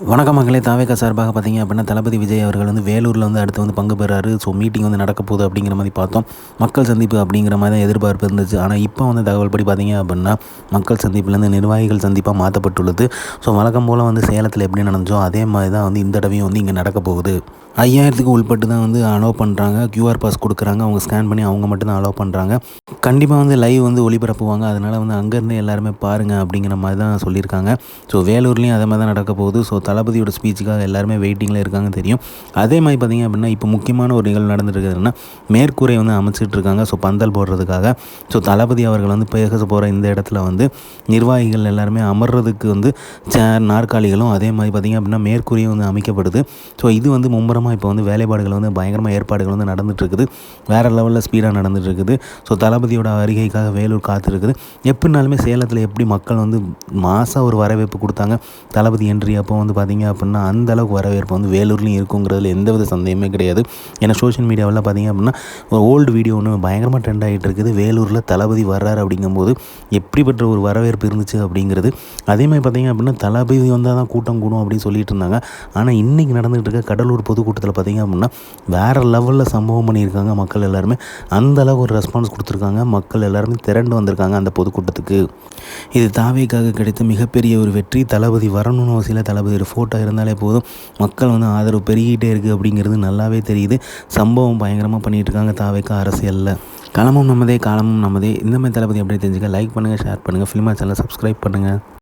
வணக்கம் மக்களே. தாவேக்கா சார்பாக பார்த்தீங்க அப்படின்னா தளபதி விஜய் அவர்கள் வந்து வேலூரில் வந்து அடுத்து வந்து பங்கு பெறாரு. ஸோ மீட்டிங் வந்து நடக்க போகுது அப்படிங்கிற மாதிரி பார்த்தோம். மக்கள் சந்திப்பு அப்படிங்கிற மாதிரி தான் எதிர்பார்ப்பு இருந்துச்சு. ஆனால் இப்போ வந்து தகவல் படி பார்த்தீங்க அப்படின்னா மக்கள் சந்திப்புலேருந்து நிர்வாகிகள் சந்திப்பாக மாற்றப்பட்டுள்ளது. ஸோ வழக்கம் போல் வந்து சேலத்தில் எப்படி நடந்துச்சோ அதே மாதிரி தான் வந்து இந்த தடவையும் வந்து இங்கே நடக்க போகுது. 5000க்கு உள்பட்டு தான் வந்து அலோவ் பண்ணுறாங்க. QR பாஸ் கொடுக்குறாங்க. அவங்க ஸ்கேன் பண்ணி அவங்க மட்டும் தான் அலோவ் பண்ணுறாங்க. கண்டிப்பாக வந்து லைவ் வந்து ஒளிபரப்புவாங்க. அதனால் வந்து அங்கேருந்து எல்லாருமே பாருங்கள் அப்படிங்கிற மாதிரி தான் சொல்லியிருக்காங்க. ஸோ வேலூர்லேயும் அதே மாதிரி தான் நடக்க போகுது. ஸோ தளபதியோட ஸ்பீச்சுக்காக எல்லாருமே வெயிட்டிங்கில் இருக்காங்க தெரியும். அதே மாதிரி பார்த்திங்க அப்படின்னா இப்போ முக்கியமான ஒரு நிகழ்வு நடந்துருக்குதுன்னா மேற்கூரை வந்து அமைச்சிட்டு இருக்காங்க. ஸோ பந்தல் போடுறதுக்காக. ஸோ தளபதி அவர்கள் வந்து பேச போகிற இந்த இடத்துல வந்து நிர்வாகிகள் எல்லாருமே அமர்றதுக்கு வந்து சேர் நாற்காலிகளும் அதே மாதிரி பார்த்திங்க அப்படின்னா மேற்கூரையும் வந்து அமைக்கப்படுது. ஸோ இது வந்து மும்முரமாக இப்போ வந்து வேலைப்பாடுகள் வந்து பயங்கரமாக ஏற்பாடுகள் வந்து நடந்துகிட்ருக்குது. வேறு லெவலில் ஸ்பீடாக நடந்துகிட்ருக்குது. ஸோ தளபதியோட வருகைக்காக வேலூர் காத்திருக்குது. எப்படினாலுமே சேலத்தில் எப்படி மக்கள் வந்து மாதம் ஒரு வரவேற்பு கொடுத்தாங்க தளபதி என்ட்ரி அப்போ வந்து பார்த்திங்க அப்படின்னா அந்தளவுக்கு வரவேற்பு வந்து வேலூர்லேயும் இருக்குங்கிறதுல எந்தவித சந்தேகமே கிடையாது. ஏன்னா சோஷியல் மீடியாவில் பார்த்திங்க அப்படின்னா ஒரு ஓல்டு வீடியோ ஒன்று பயங்கரமாக ட்ரெண்ட் ஆகிட்டு இருக்குது. வேலூரில் தளபதி வர்றாரு அப்படிங்கும்போது எப்படிப்பட்ட ஒரு வரவேற்பு இருந்துச்சு அப்படிங்கிறது. அதேமாதிரி பார்த்திங்க அப்படின்னா தளபதி வந்தால் தான் கூட்டம் கூடும் அப்படின்னு சொல்லிட்டு இருந்தாங்க. ஆனால் இன்றைக்கி நடந்துகிட்டு இருக்க கடலூர் பொதுக்கூட்டத்தில் பார்த்திங்க அப்படின்னா வேறு லெவலில் சம்பவம் பண்ணியிருக்காங்க. மக்கள் எல்லாருமே அந்தளவுக்கு ஒரு ரெஸ்பான்ஸ் கொடுத்துருக்காங்க. மக்கள் எல்லாருமே திரண்டு வந்திருக்காங்க அந்த பொதுக்கூட்டத்துக்கு. இது தாவேக்காக கிடைத்த மிகப்பெரிய ஒரு வெற்றி. தளபதி வரணும்னு அவசியம். தளபதியோட ஃபோட்டோ இருந்தாலே போதும். மக்கள் வந்து ஆதரவு பெருகிட்டே இருக்குது அப்படிங்கிறது நல்லாவே தெரியுது. சம்பவம் பயங்கரமாக பண்ணிகிட்டு இருக்காங்க தாவேக்கா அரசியலில். களமும் நம்மதே காலமும் நம்மதே. இந்த மாதிரி தளபதி அப்படியே தெரிஞ்சுக்க லைக் பண்ணுங்கள், ஷேர் பண்ணுங்கள், ஃபிலிமா சேனலை சப்ஸ்கிரைப் பண்ணுங்கள்.